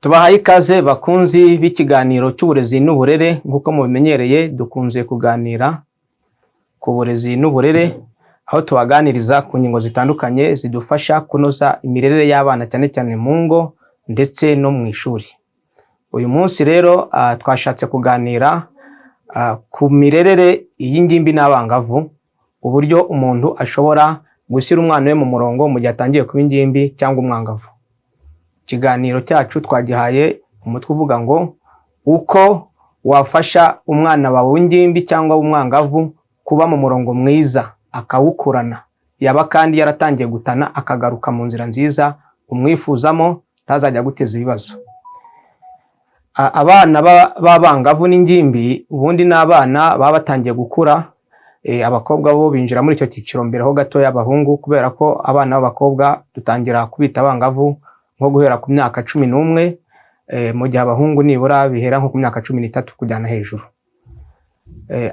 Tubahaye ikaze bakunzi b'ikiganiro cy'uburezi n'uburere. Nk'uko mubimenyereye dukunze kuganira ku burezi n'uburere, aho tubaganiriza ku ngingo zitandukanye zidufasha kunoza imirerere y'abana cyane cyane mu ngo ndetse no mu ishuri. Uyu munsi rero twashatse kuganira ku mirerere y'ingimbi n'abangavu, uburyo umuntu ashobora gushyira umwana we mu murongo mu gihe atangiye kuba ingimbi cyangwa umwangavu. Ikiganiro cyacu twagihaye umutwe uvuga ngo uko wafasha umwana wawe w'ingimbi cyangwa w'umwangavu kuba mu murongo mwiza akawukurana, yaba kandi yaratangiye gutana akagaruka mu nzira nziza umwifuzamo, ntazajya guteza ibibazo. Abana b'abangavu n'ingimbi ubundi n'abana baba batangiye gukura. Abakobwa bo binjira muri icyo cyiciro mbere ho gato y'abahungu, kubera ko abana b'abakobwa dutangira kubita abangavu nko guhera ku myaka 11, mu gihe abahungu nibura bihera nko ku myaka 13 kujyana hejuru.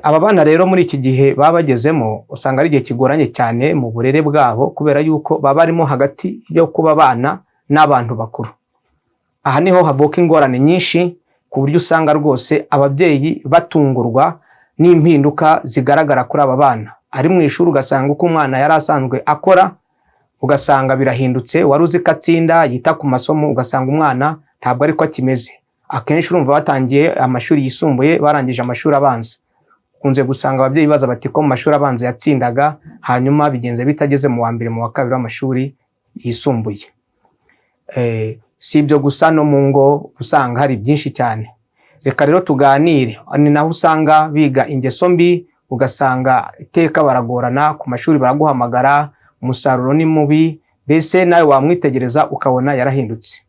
Aba bana rero muri iki gihe baba bagezemo usanga ari igihe kigoranye cyane mu burere bwabo, kubera yuko baba barimo hagati yo kuba abana n'abantu bakuru. Aha niho havuka ingorane nyinshi, ku buryo usanga rwose ababyeyi batungurwa n'impinduka zigaragara kuri aba bana. Ari mu ishuri ugasanga uko umwana yari asanzwe akora ugasanga birahindutse, wari uzi ko atsinda yita ku masomo ugasanga umwana ntabwo ariko akimeze. Akenshi urumva batangiye amashuri yisumbuye barangije amashuri abanza, kunze gusanga ababyeyi baza bati ko mu mashuri abanza yatsindaga hanyuma bigenze bitageze mu wa mbere mu wa kabiri w'amashuri yisumbuye. Si ibyo gusa, no mu ngo usanga hari byinshi cyane. Reka rero tuganire, ni naho usanga biga ingeso mbi, ugasanga iteka baragorana ku mashuri, baraguhamagara umusaruro ni mubi, mbese nawe wamwitegereza ukabona yarahindutse.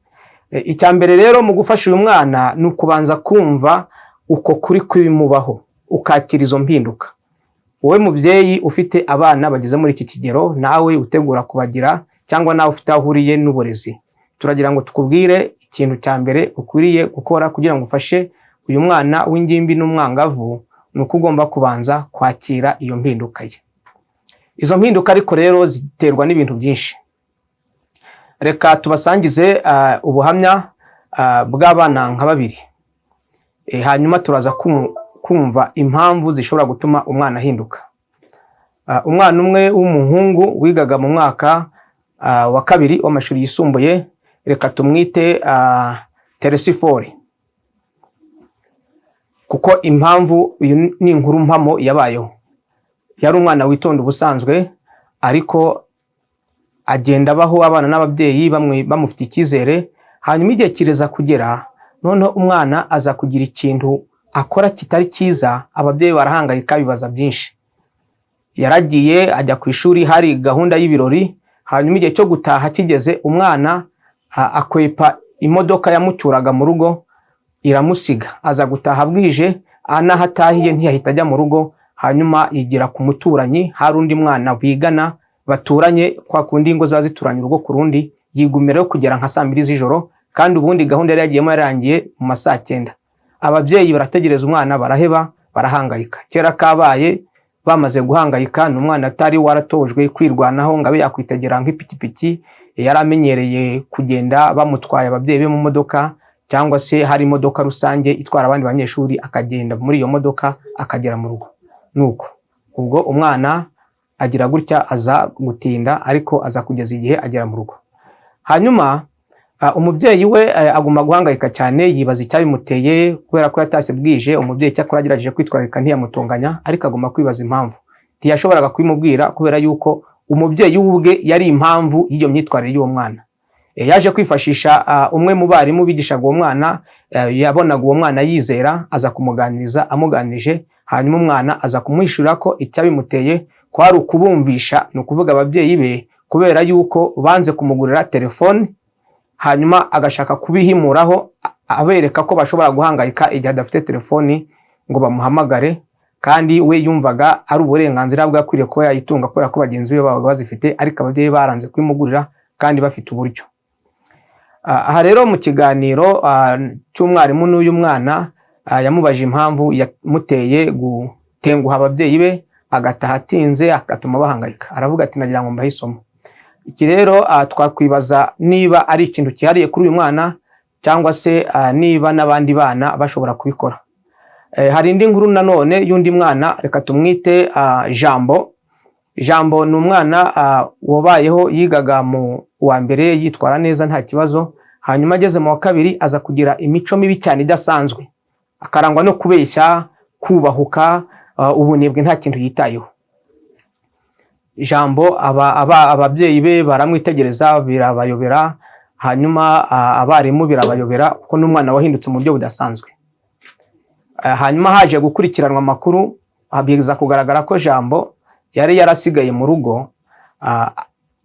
Icya mbere rero mu gufasha uyu mwana ni ukubanza kumva uko kuri kwimubaho, ukakira izo mpinduka. Wowe mubyeyi ufite abana bageze muri iki kigero, nawe utegura kubagira cyangwa nawe ufite ahuriye n'uburezi, turagira ngo tukubwire ikintu cya mbere ukwiriye gukora kugira ngo ufashe uyu mwana w'ingimbi n'umwangavu. Ni uko ugomba kubanza kwakira iyo mpinduka ye. Izo mpinduka ariko rero ziterwa n'ibintu byinshi. Reka tubasangize ubuhamya bw'abana nka babiri, hanyuma turaza kumva impamvu zishobora gutuma umwana ahinduka. Umwana umwe w'umuhungu wigaga mu mwaka wa kabiri w'amashuri yisumbuye, reka tumwite Teresifore, kuko impamvu uyu ni inkuru mpamo yabayeho. Yari umwana witonda ubusanzwe, ariko agenda abaho abana n'ababyeyi bamwe bamufite icyizere. Hanyuma igihe kireza kugera, noneho umwana aza kugira ikintu akora kitari cyiza, ababyeyi barahangayika bibaza byinshi. Yaragiye ajya ku ishuri, hari gahunda y'ibirori, hanyuma igihe cyo gutaha kigeze, umwana akwepa imodoka yamucyuraga mu rugo iramusiga. Aza gutaha bwije, naho atahiye ntiyahita ajya mu rugo, hanyuma yigira ku muturanyi. Hari undi mwana bigana baturanye, kwa kundi ingo ziba zituranye urugo ku rundi, yigumireho kugera nka 2 z'ijoro, kandi ubundi gahunda yari yagiyemo yarangiye mu ma 9. Ababyeyi barategereza umwana, baraheba, barahangayika. Kera kabaye bamaze guhangayika, n'umwana atari waratojwe kwirwanaho ngo abe yakwitegera nk'ipikipiki, yari amenyereye kugenda bamutwaye ababyeyi be mu modoka, cyangwa se hari imodoka rusange itwara abandi banyeshuri, akagenda muri iyo modoka akagera mu rugo. Nuko ubwo umwana agira gutya, aza gutinda, ariko aza kugeza igihe agera mu rugo. Hanyuma umubyeyi we aguma guhangayika cyane, yibaza icyabimuteye, kubera ko yatashye bwije. Umubyeyi cyakora agerageje kwitwararika ntiyamutonganya, ariko aguma kwibaza impamvu. Ntiyashoboraga kubimubwira, kubera yuko umubyeyi ubwe yari impamvu y'iyo myitwarire y'uwo mwana. Yaje kwifashisha umwe mu barimu bigishaga uwo mwana, yabonaga uwo mwana yizera, aza kumuganiriza. Amuganirije, hanyuma umwana aza kumwishurira ko icyabimuteye ko ari ukubumvisha, ni ukuvuga ababyeyi be, kubera yuko banze kumugurira telefone, hanyuma agashaka kubihimuraho, abereka ko bashobora guhangayika igihe adafite telefoni ngo bamuhamagare, kandi we yumvaga ari uburenganzira bwe akwiriye kuba yayitunga, kubera ko bagenzi be babaga bazifite, ariko ababyeyi baranze kwimugurira kandi bafite uburyo. Aha rero mu kiganiro cy'umwarimu n'uyu mwana, yamubaje impamvu yamuteye gutenguha ababyeyi be agataha atinze, agatuma bahangayika. Aravuga ati nagira ngo mbahe isomo. Iki rero twakwibaza niba ari ikintu cyihariye kuri uyu mwana cyangwa se niba n'abandi bana bashobora kubikora. Hari indi nkuru nanone y'undi mwana, reka tumwite Jambo. Jambo ni umwana wabayeho, yigaga mu wa mbere yitwara neza nta kibazo, hanyuma ageze mu wa kabiri aza kugira imico mibi cyane idasanzwe, akarangwa no kubeshya, kubahuka, ubunebwe, nta kintu yitayeho. Jambo ababyeyi be baramwitegereza birabayobera, hanyuma abarimu birabayobera kuko n'umwana wahindutse mu buryo budasanzwe. Hanyuma haje gukurikiranwa amakuru, biza kugaragara ko Jambo yari yarasigaye mu rugo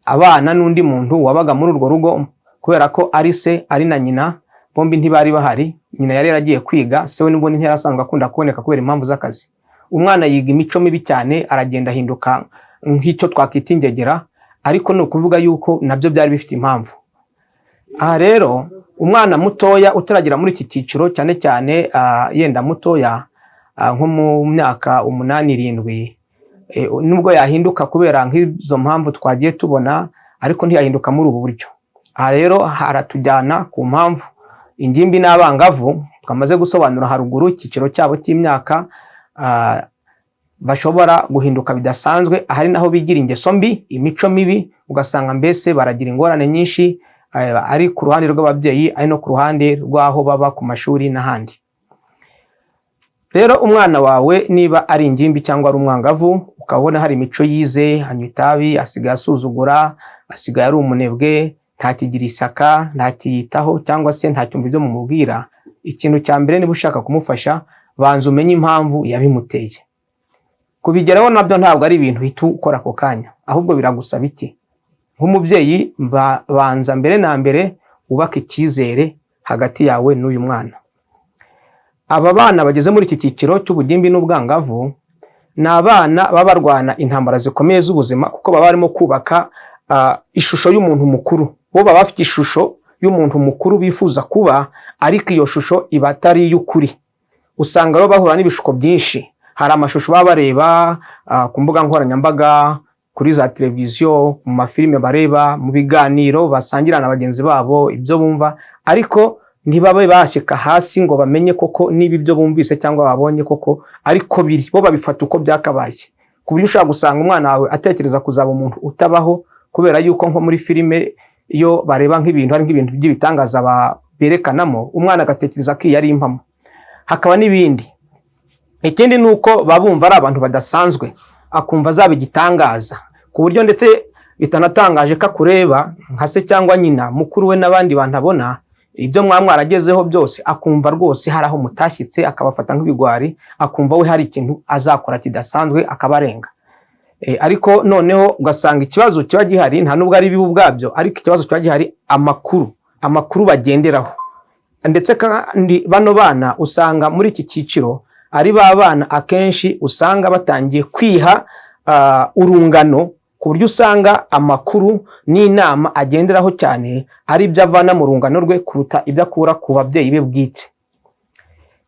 abana n'undi muntu wabaga muri urwo rugo, kubera ko ari se ari na nyina bombi ntibari bahari. Nyina yari yaragiye kwiga, se we n'ubundi ntiyarasanzwe akunda kuboneka kubera impamvu z'akazi. Umwana yiga imico mibi cyane, aragenda ahinduka nk'icyo twakwita ingegera, ariko ni ukuvuga yuko nabyo byari bifite impamvu. Aha rero umwana mutoya utaragira muri iki cyiciro, cyane cyane yenda mutoya nko mu myaka 8-7, nubwo yahinduka kubera nk'izo mpamvu twagiye tubona, ariko ntiyahinduka muri ubu buryo. Aha rero haratujyana ku mpamvu ingimbi n'abangavu twamaze gusobanura haruguru, icyiciro cyabo cy'imyaka bashobora guhinduka bidasanzwe. Ahari naho bigira ingeso mbi, imico mibi, ugasanga mbese baragira ingorane nyinshi, ari ku ruhande rw'ababyeyi, ari no ku ruhande rw'aho baba ku mashuri n'ahandi. Rero umwana wawe niba ari ingimbi cyangwa ari umwangavu, ukabona hari imico yize, anywa itabi, asigaye asuzugura, asigaye ari umunebwe, ntakigira ishyaka, ntakiyitaho, cyangwa se ntacyumva ibyo mumubwira, ikintu cya mbere niba ushaka kumufasha, banza umenye impamvu yabimuteye. Kubigeraho nabyo ntabwo ari ibintu uhita ukora ako kanya, ahubwo biragusaba iki? Nk'umubyeyi banza mbere na mbere ubaka icyizere hagati yawe n'uyu mwana. Aba bana bageze muri iki cyiciro cy'ubugimbi n'ubwangavu ni abana baba barwana intambara zikomeye z'ubuzima, kuko baba barimo kubaka ishusho y'umuntu mukuru. Bo baba bafite ishusho y'umuntu mukuru bifuza kuba, ariko iyo shusho iba atari iy'ukuri. Usanga rero bahura n'ibishuko byinshi. Hari amashusho baba bareba ku mbuga nkoranyambaga, kuri za televiziyo, mu mafilime bareba, mu biganiro basangira na bagenzi babo ibyo bumva, ariko ntibabe bashyika hasi ngo bamenye koko niba ibyo bumvise cyangwa babonye koko ariko biri. Bo babifata uko byakabaye, ku buryo ushobora gusanga umwana wawe atekereza kuzaba umuntu utabaho, kubera yuko nko muri filime iyo bareba nk'ibintu, hari nk'ibintu by'ibitangaza berekanamo, umwana agatekereza ko iyi ari impamo. Hakaba n'ibindi. Ikindi ni uko babumva ari abantu badasanzwe, akumva azaba igitangaza, ku buryo ndetse bitanatangaje ko akureba nka se cyangwa nyina mukuru we n'abandi bantu abona ibyo mwaragezeho byose, akumva rwose hari aho mutashyitse, akabafata nk'ibigwari, akumva we hari ikintu azakora kidasanzwe akabarenga. Ariko noneho ugasanga ikibazo kiba gihari nta nubwo ari bibi ubwabyo, ariko ikibazo kiba gihari amakuru bagenderaho. Ndetse kandi bano bana usanga muri iki cyiciro ari ba bana akenshi usanga batangiye kwiha urungano, ku buryo usanga amakuru n'inama agenderaho cyane ari ibyo avana mu rungano rwe kuruta ibyo akura ku babyeyi be bwite.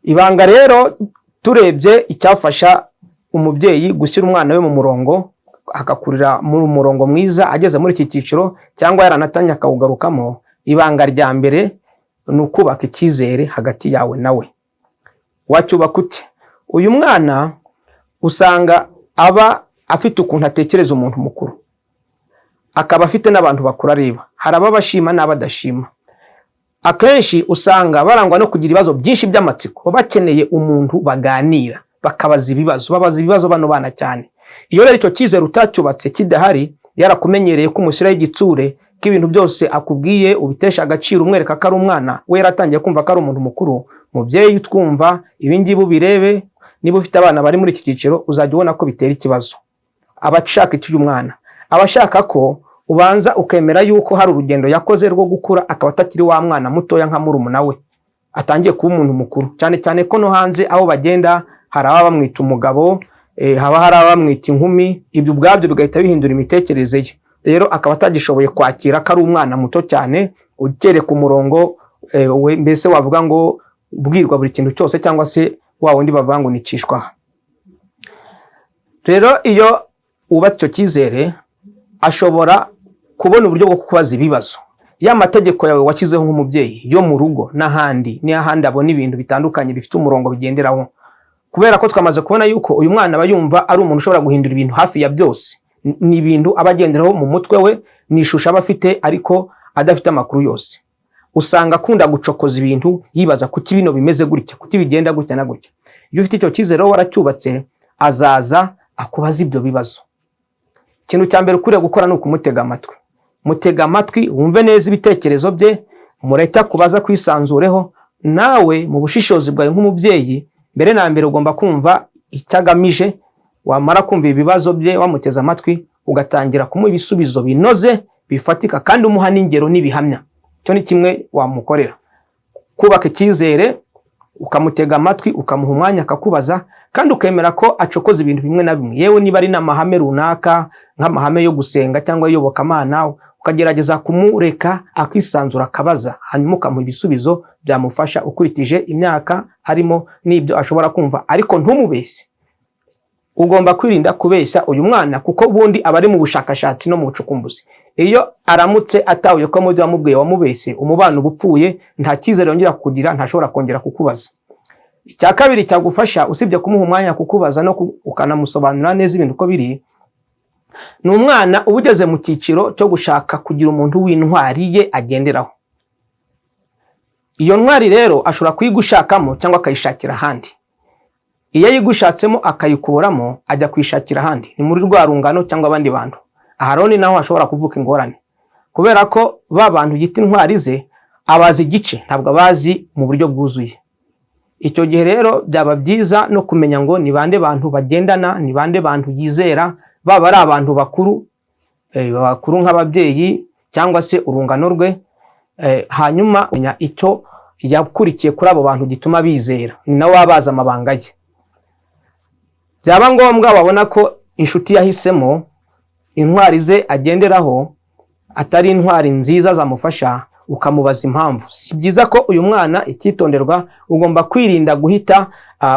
Ibanga rero turebye icyafasha umubyeyi gushyira umwana we mu murongo, akakurira muri umurongo mwiza ageze muri iki cyiciro, cyangwa yaranatanya akawugarukamo, ibanga rya mbere ni ukubaka icyizere hagati yawe nawe. Wacyubaka ute? Uyu mwana usanga aba afite ukuntu atekereza umuntu mukuru, akaba afite n'abantu bakuru areba. Hari ababashima n'abadashima. Akenshi usanga barangwa no kugira ibibazo byinshi by'amatsiko, bakeneye umuntu baganira, bakabaza ibibazo, babaza ibibazo bano bana cyane. Iyo rero icyo cyizere utacyubatse kidahari, yarakumenyereye ko umushyiraho igitsure, ko ibintu byose akubwiye ubitesha agaciro, umwereka ko ari umwana, we yaratangiye kumva ko ari umuntu mukuru. Mubyeyi utwumva ibi ngibi ubirebe, niba ufite abana bari muri iki cyiciro uzajya ubona ko bitera ikibazo. Abashaka iki umwana, abashaka ko ubanza ukemera yuko hari urugendo yakoze rwo gukura, akaba atakiri wa mwana mutoya nka murumuna we, atangiye kuba umuntu mukuru. Cyane cyane ko no hanze aho bagenda hari ababa bamwita umugabo, haba hari ababa bamwita inkumi, ibyo ubwabyo bigahita bihindura imitekerereze ye. Rero akaba atagishoboye kwakira ko ari umwana muto cyane, ukereka umurongo, mbese wavuga ngo ubwirwa buri kintu cyose, cyangwa se wa wundi bavuga ngo nicishwa. Rero iyo ubatse icyo cyizere, ashobora kubona uburyo bwo kubaza ibibazo, ya mategeko yawe wakizeho nk'umubyeyi yo mu rugo n'ahandi n'ahandi abona ibintu bitandukanye bifite umurongo bigenderaho, kubera ko twamaze kubona yuko uyu mwana aba yumva ari umuntu ushobora guhindura ibintu hafi ya byose. Ni ibintu aba agenderaho mu mutwe we, ni ishusho aba afite ariko adafite amakuru yose. Usanga akunda gucokoza ibintu yibaza kuki bino bimeze gutya, kuki bigenda gutya na gutya. Iyo ufite icyo cyizere waracyubatse, azaza akubaza ibyo bibazo. Ikintu cya mbere ukwiriye gukora ni ukumutega amatwi. Mutega amatwi, wumve neza ibitekerezo bye, mureke kubaza kwisanzureho. Nawe mu bushishozi bwawe nk'umubyeyi, mbere na mbere ugomba kumva icyagamije. Wamara kumva ibibazo bye, wamuteza amatwi, ugatangira kumuha ibisubizo binoze bifatika kandi umuha n'ingero n'ibihamya. Cyo ni kimwe wamukorera. Kubaka icyizere, ukamutega amatwi, ukamuha umwanya akakubaza, kandi ukemera ko acokoza ibintu bimwe na bimwe. Yewe niba ari n'amahame runaka nk'amahame yo gusenga cyangwa iyobokamana, ukagerageza kumureka akisanzura akabaza, hanyuma ukamuha ibisubizo byamufasha ukurikije imyaka arimo n'ibyo ashobora kumva, ariko ntumubeshye. Ugomba kwirinda kubeshya uyu mwana, kuko ubundi aba ari mu bushakashatsi no mu bucukumbuzi. Iyo aramutse atahuye ko mu byo wamubwiye wamubeshye, umubano ubupfuye, nta cyizere yongera kugira, ntashobora kongera kukubaza. Icya kabiri cyagufasha usibye kumuha umwanya kukubaza no ukanamusobanurira neza ibintu uko biri, ni umwana uba ugeze mu cyiciro cyo gushaka kugira umuntu w'intwari ye agenderaho. Iyo ntwari rero ashobora kuyigushakamo cyangwa akayishakira ahandi. Iyo yigushatsemo akayikuburamo, ajya kwishakira ahandi, ni muri rwa rungano cyangwa abandi bantu. Aharoni naho ashobora kuvuka ingorane, kubera ko ba bantu yita intwari ze abazi igice, ntabwo abazi mu buryo bwuzuye. Icyo gihe rero byaba byiza no kumenya ngo ni bande bantu bagendana, ni bande bantu yizera, baba ari abantu bakuru, nk'ababyeyi cyangwa se urungano rwe, hanyuma umenya icyo yakurikiye kuri abo bantu gituma bizera, ni nawe wabaza amabanga ye. Byaba ngombwa wabona ko inshuti yahisemo, intwari ze agenderaho atari intwari nziza zamufasha, ukamubaza impamvu. Si byiza ko uyu mwana, icyitonderwa, ugomba kwirinda guhita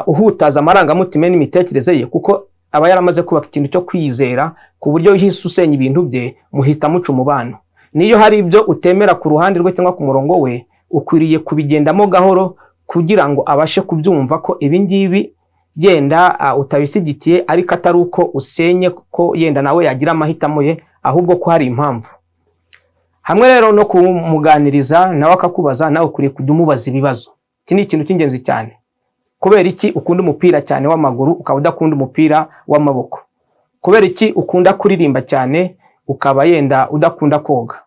uhutaza amarangamutima n'imitekerereze ye, kuko aba yaramaze kubaka ikintu cyo kwizera ku buryo uhise usenya ibintu bye, muhita muca umubano. Niyo hari ibyo utemera ku ruhande rwe cyangwa ku murongo we, ukwiriye kubigendamo gahoro kugira ngo abashe kubyumva ko ibi ngibi yenda utabishyigikiye, ariko atari uko usenye ko yenda nawe yagira amahitamo ye, ahubwo ko hari impamvu. Hamwe rero no kumuganiriza nawe akakubaza, nawe ukwiye kujya umubaza ibibazo. Iki ni ikintu cy'ingenzi cyane. Kubera iki ukunda umupira cyane w'amaguru ukaba udakunda umupira w'amaboko? Kubera iki ukunda kuririmba cyane ukaba yenda udakunda koga?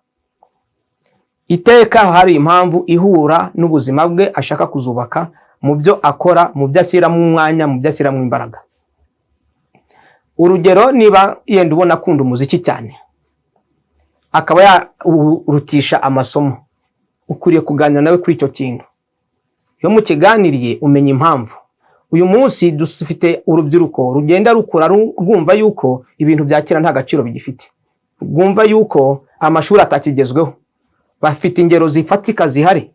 Iteka hari impamvu ihura n'ubuzima bwe ashaka kuzubaka, mu byo akora, mu byo ashyiramo umwanya, mu byo ashyiramo imbaraga. Urugero, niba yenda ubona akunda umuziki cyane, akaba yarutisha amasomo, ukuriye kuganira nawe kuri icyo kintu. Iyo mukiganiriye umenya impamvu. Uyu munsi dufite urubyiruko rugenda rukura rwumva yuko ibintu bya kera nta gaciro bigifite, rwumva yuko amashuri atakigezweho. Bafite ingero zifatika zihari.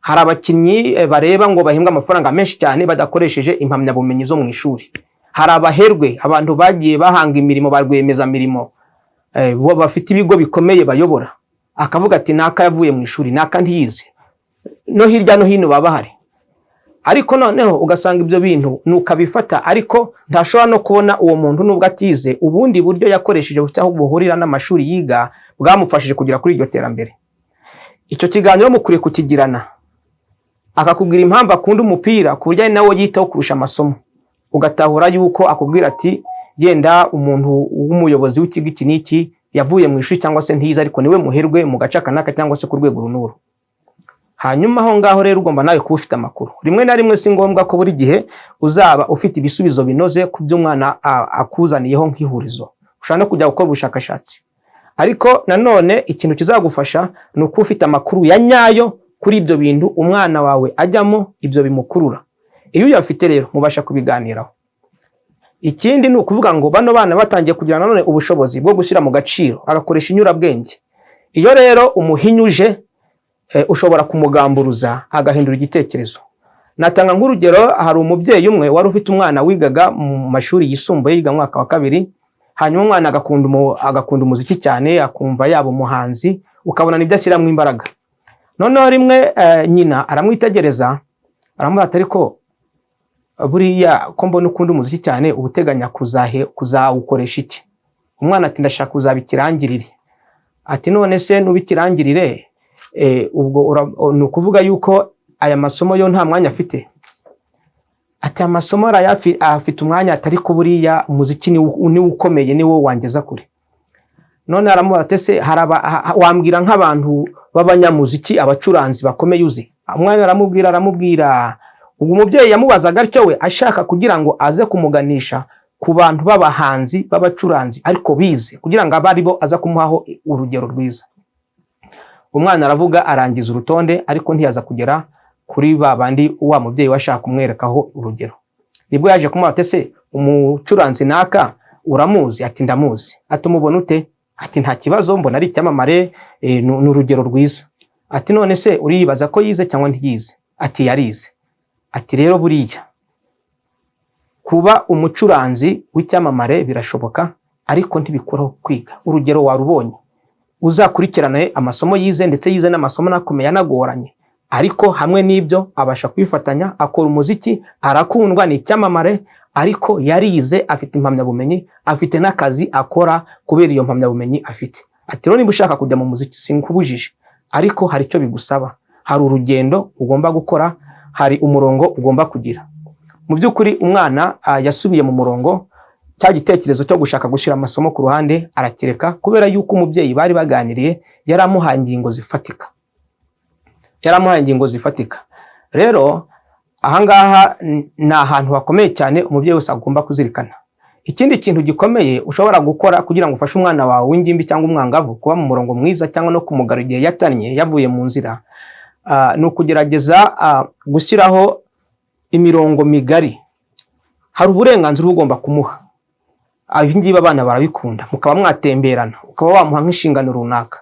Hari abakinnyi bareba ngo bahembwa amafaranga menshi cyane badakoresheje impamyabumenyi zo mu ishuri. Hari abaherwe, abantu bagiye bahanga imirimo, barwemeza mirimo, bo bafite ibigo bikomeye bayobora, akavuga ati naka yavuye mu ishuri, naka ntiyize. No hirya no hino baba bahari. Ariko noneho ugasanga ibyo bintu nukabifata, ariko ntashobora no kubona uwo muntu nubwo atize ubundi buryo yakoresheje bufite buhurira n'amashuri yiga bwamufashije kugera kuri iryo terambere. Icyo kiganiro mukuriye kukigirana, akakubwira impamvu akunda umupira ku buryo nawe yitaho kurusha amasomo. Ugatahura yuko akubwira ati yenda umuntu w'umuyobozi w'ikigo iki n'iki yavuye mu ishuri cyangwa se ntiyize, ariko niwe muherwe mu gace kanaka cyangwa se ku rwego runuru. Hanyuma aho ngaho rero ugomba nawe kuba ufite amakuru. Rimwe na rimwe si ngombwa ko buri gihe uzaba ufite ibisubizo binoze ku byo umwana akuzaniyeho nk'ihurizo. Ushobora no kujya gukora ubushakashatsi, ariko nanone ikintu kizagufasha ni uko ufite amakuru ya nyayo kuri ibyo bintu umwana wawe ajyamo, ibyo bimukurura. Iyo uyafite rero mubasha kubiganiraho. Ikindi ni ukuvuga ngo bano bana batangiye kugira nanone ubushobozi bwo gushyira mu gaciro, agakoresha inyurabwenge. Iyo rero umuhinyuje, ushobora kumugamburuza agahindura igitekerezo. Natanga nk'urugero, hari umubyeyi umwe wari ufite umwana wigaga mu mashuri yisumbuye, yiga mwaka wa 2, hanyuma umwana agakunda umuziki cyane, akumva yaba umuhanzi ukabona nibyo ashyiramo imbaraga. Noneho rimwe nyina aramwitegereza aramubwira ariko buriya ko mbona ukunda umuziki cyane ubuteganya kuzawukoresha iki? Umwana ati ndashaka kuzabikirangirire. Ati none se nubikirangirire ubwo ni ukuvuga yuko aya masomo yo nta mwanya afite? Ati amasomo afite umwanya, atari ko buriya umuziki ni ukomeye, ni wo wangeza kure. None aramubaza ati se wambwira nk'abantu b'abanyamuziki abacuranzi bakomeye uzi? Umwana aramubwira ubwo umubyeyi yamubazaga atyo we ashaka kugira ngo aze kumuganisha ku bantu b'abahanzi b'abacuranzi ariko bize, kugira ngo abari bo aza kumuhaho urugero rwiza. Umwana aravuga arangiza urutonde ariko ntiyaza kugera kuri babandi wa mubyeyi washaka kumwerekaho urugero. Nibwo yaje kumubaza ati se umucuranzi naka uramuzi? Ati ndamuzi. Ati umubona ute? Ati nta kibazo, mbona ari icyamamare, ni urugero rwiza. Ati none se uriyibaza ko yize cyangwa ntiyize? Ati yarize. Ati rero buriya kuba umucuranzi w'icyamamare birashoboka ariko ntibikuraho kwiga. Urugero warubonye, uzakurikirane amasomo yize, ndetse yize n'amasomo nakomeye anagoranye, ariko hamwe n'ibyo abasha kwifatanya, akora umuziki, arakundwa, ni icyamamare, ariko yarize, afite impamyabumenyi, afite n'akazi akora kubera iyo mpamyabumenyi afite. Ati rero niba ushaka kujya mu muziki sinkubujije, ariko hari icyo bigusaba, hari urugendo ugomba gukora, hari umurongo ugomba kugira. Mu by'ukuri umwana yasubiye mu murongo, cya gitekerezo cyo gushaka gushyira amasomo ku ruhande arakireka, kubera yuko umubyeyi bari baganiriye yaramuhaye ingingo zifatika. Rero ahangaha ni ahantu hakomeye cyane umubyeyi wese agomba kuzirikana. Ikindi kintu gikomeye ushobora gukora kugira ngo ufashe umwana wawe w'ingimbi cyangwa umwangavu kuba mu murongo mwiza, cyangwa no kumugara igihe yatanye yavuye mu nzira, ni ukugerageza gushyiraho imirongo migari. Hari uburenganzira ugomba kumuha. Ibingibi abana barabikunda, mukaba mwatemberana, ukaba wamuha nk'inshingano runaka,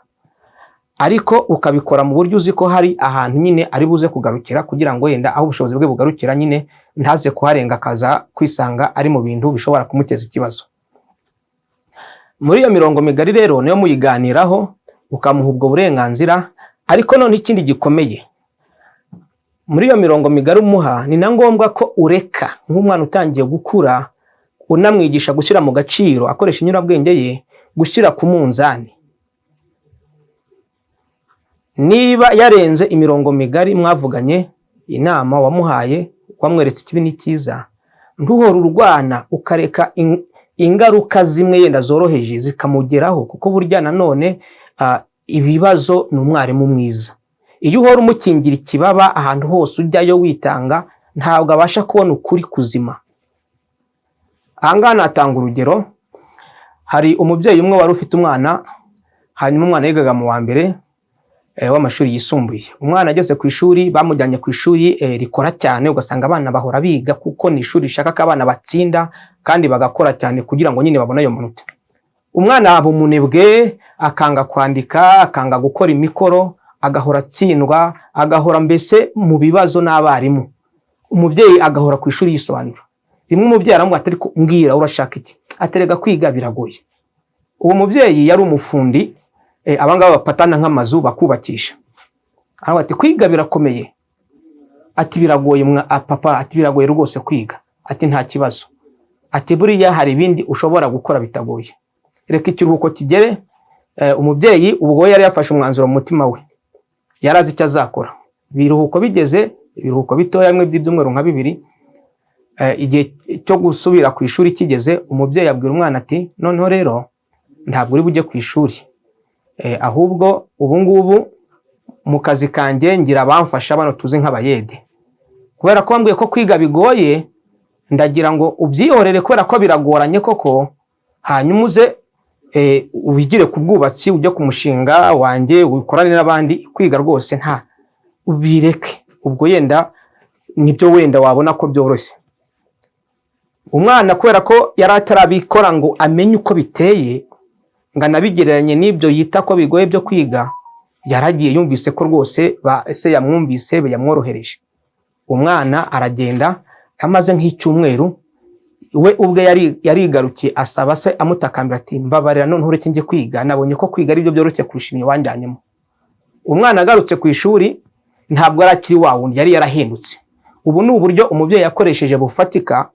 ariko ukabikora mu buryo uzi ko hari ahantu nyine ari buze kugarukira, kugira ngo yenda aho ubushobozi bwe bugarukira nyine ntaze kuharenga akaza kwisanga ari mu bintu bishobora kumuteza ikibazo. Muri iyo mirongo migari rero niyo muyiganiraho, ukamuha ubwo burenganzira. Ariko none ikindi gikomeye, muri iyo mirongo migari umuha, ni na ngombwa ko ureka nk'umwana utangiye gukura, unamwigisha gushyira mu gaciro, akoresha inyurabwenge ye, gushyira ku munzani. Niba yarenze imirongo migari mwavuganye, inama wamuhaye, wamweretse ikibi n'icyiza, ntuhora urwana ukareka ingaruka zimwe yenda zoroheje zikamugeraho, kuko burya nanone ibibazo ni umwarimu mwiza. Iyo uhora umukingira ikibaba ahantu hose ujyayo witanga, ntabwo abasha kubona ukuri kuzima. Ahangaha natanga urugero. Hari umubyeyi umwe wari ufite umwana, hanyuma umwana yigaga mu wa mbere w'amashuri yisumbuye. Umwana ageze ku ishuri, bamujyanye ku ishuri rikora cyane, ugasanga abana bahora biga kuko ni ishuri rishaka ko abana batsinda kandi bagakora cyane kugira ngo nyine babone ayo manota. Umwana aba umunebwe, akanga kwandika, akanga gukora imikoro, agahora atsindwa, agahora mbese mu bibazo n'abarimu. Umubyeyi agahora ku ishuri yisobanura. Rimwe umubyeyi aramubwira ati ariko mbwira urashaka iki? Aterega kwiga biragoye. Uwo mubyeyi yari umufundi, abangaba bapatana nk'amazu bakubakisha. Aravuga ati kwiga birakomeye. Ati biragoye papa, ati biragoye rwose kwiga. Ati nta kibazo. Ati buriya hari ibindi ushobora gukora bitagoye. Reka ikiruhuko kigere. Umubyeyi ubwo yari yafashe umwanzuro mu mutima we, yarazi icyo azakora. Biruhuko bigeze, ibiruhuko bitoya bimwe by'ibyumweru nka 2, igihe cyo gusubira ku ishuri kigeze, umubyeyi abwira umwana ati noneho rero ntabwo uri bujye ku ishuri, ahubwo ubu ngubu mu kazi kanjye ngira abamfasha bano tuzi nk'abayede, kubera ko bambwiye ko kwiga bigoye, ndagira ngo ubyihorere kubera ko biragoranye koko, hanyuma uze ubigire ku bwubatsi, ujye ku mushinga wanjye ukorane n'abandi. Kwiga rwose nta ubireke, ubwo yenda nibyo wenda wabona ko byoroshye. Umwana kubera ko yari atarabikora ngo amenye uko biteye, nganabigereranye n'ibyo yita ko bigoye byo kwiga, yaragiye yumvise ko rwose ese yamwumvise yamworohereje. Umwana aragenda, amaze nk'icyumweru we ubwe yarigarukiye, asaba se amutakambira ati mbabarira none ureke njye kwiga, nabonye ko kwiga ari byo byoroshye kurusha wanjyanyemo. umwana agarutse ku ishuri ntabwo arakiri wa wundi, yari yarahindutse. Ubu ni uburyo umubyeyi yakoresheje bufatika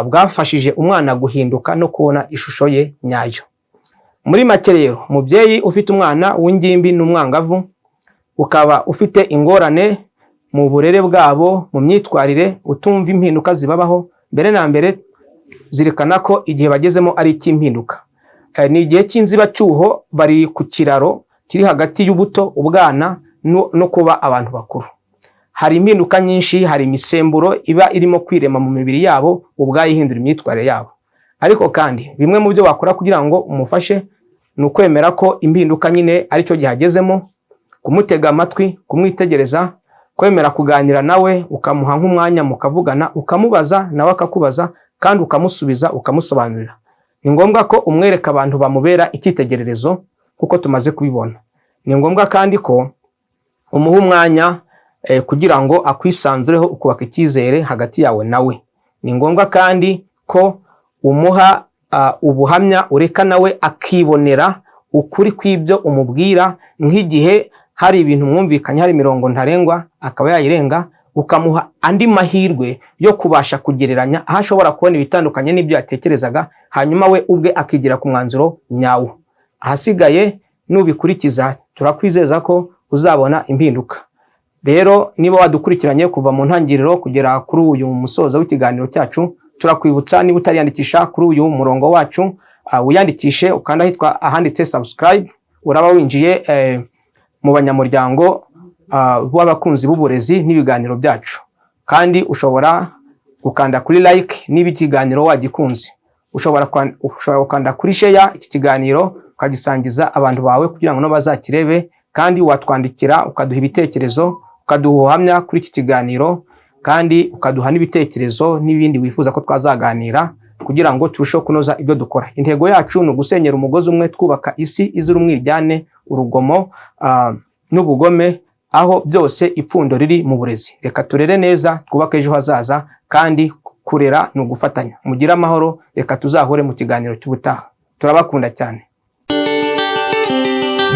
bwafashije umwana guhinduka no kubona ishusho ye nyayo. Muri make rero, umubyeyi ufite umwana w'ingimbi n'umwangavu, ukaba ufite ingorane mu burere bwabo, mu myitwarire, utumva impinduka zibabaho, mbere na mbere zirikana ko igihe bagezemo ari icy'impinduka. Ni igihe cy'inzibacyuho, bari ku kiraro kiri hagati y'ubuto, ubwana no kuba abantu bakuru. Hari impinduka nyinshi, hari imisemburo iba irimo kwirema mu mibiri yabo, ubwayo ihindura imyitwarire yabo. Ariko kandi bimwe mu byo wakora kugira ngo umufashe ni ukwemera ko impinduka nyine aricyo gihagezemo, kumutega amatwi, kumwitegereza, kwemera kuganira nawe, ukamuha nk'umwanya mukavugana, ukamubaza nawe akakubaza, kandi ukamusubiza, ukamusobanurira. Ni ngombwa ko umwereka abantu bamubera icyitegererezo kuko tumaze kubibona. Ni ngombwa kandi ko umuha umwanya kugira ngo akwisanzureho, ukubaka icyizere hagati yawe nawe. Ni ngombwa kandi ko umuha ubuhamya, ureka nawe akibonera ukuri kw'ibyo umubwira, nk'igihe hari ibintu mwumvikanye, hari mirongo ntarengwa akaba yayirenga, ukamuha andi mahirwe yo kubasha kugereranya aho ashobora kubona ibitandukanye n'ibyo yatekerezaga, hanyuma we ubwe akigira ku mwanzuro nyawo. Ahasigaye nubikurikiza, turakwizeza ko uzabona impinduka. Rero niba wadukurikiranye kuva mu ntangiriro kugera kuri uyu musozo w'ikiganiro cyacu, turakwibutsa niba utariyandikisha kuri uyu murongo wacu, wiyandikishe ukanda hitwa ahanditse subscribe, uraba winjiye mu banyamuryango b'abakunzi b'uburezi n'ibiganiro byacu. Kandi ushobora gukanda kuri like niba ikiganiro wagikunze. Ushobora gukanda kuri share iki kiganiro ukagisangiza abantu bawe kugira ngo bazakirebe, kandi watwandikira ukaduha ibitekerezo, ukaduha ubuhamya kuri iki kiganiro, kandi ukaduha n'ibitekerezo n'ibindi wifuza ko twazaganira kugira ngo turusheho kunoza ibyo dukora. Intego yacu ni ugusenyera umugozi umwe, twubaka isi izira umwiryane, urugomo n'ubugome, aho byose ipfundo riri mu burezi. Reka turere neza, twubake ejo hazaza, kandi kurera ni ugufatanya. Mugire amahoro, reka tuzahure mu kiganiro cy'ubutaha. Turabakunda cyane.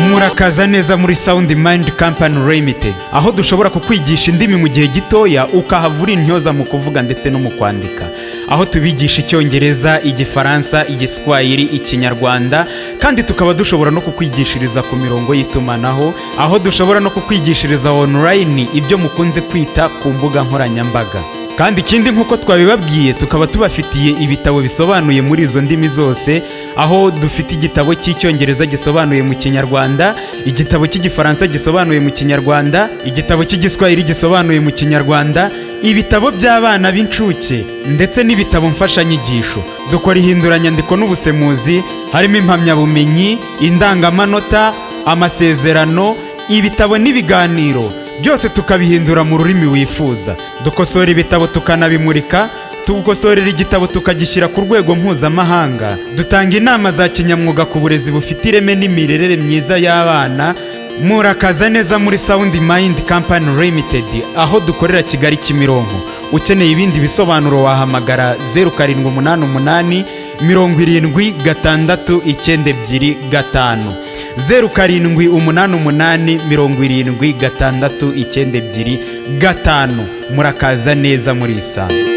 Murakaza neza muri Sound Mind Company Limited, aho dushobora kukwigisha indimi mu gihe gitoya ukahavura intyoza mu kuvuga ndetse no mu kwandika. Aho tubigisha Icyongereza, Igifaransa, Igiswahili, Ikinyarwanda, kandi tukaba dushobora no kukwigishiriza ku mirongo y'itumanaho, aho dushobora no kukwigishiriza online ibyo mukunze kwita ku mbuga nkoranyambaga. Kandi ikindi nk'uko twabibabwiye, tukaba tubafitiye ibitabo bisobanuye muri izo ndimi zose, aho dufite igitabo cy'Icyongereza gisobanuye mu Kinyarwanda, igitabo cy'Igifaransa gisobanuye mu Kinyarwanda, igitabo cy'Igiswahili gisobanuye mu Kinyarwanda, ibitabo by'abana b'incuke ndetse n'ibitabo mfashanyigisho. Dukora ihinduranyandiko n'ubusemuzi, harimo impamyabumenyi, indangamanota, amasezerano, ibitabo n'ibiganiro, byose tukabihindura mu rurimi wifuza. Dukosora ibitabo tukanabimurika, tugukosorera igitabo tukagishyira ku rwego mpuzamahanga. Dutanga inama za kinyamwuga ku burezi bufite ireme n'imirerere myiza y'abana. Murakaza neza muri Sound Mind Company Limited, aho dukorera Kigali Kimironko. Ukeneye ibindi bisobanuro wahamagara 0788 7692 0788 7692 Murakaza neza muri Isano.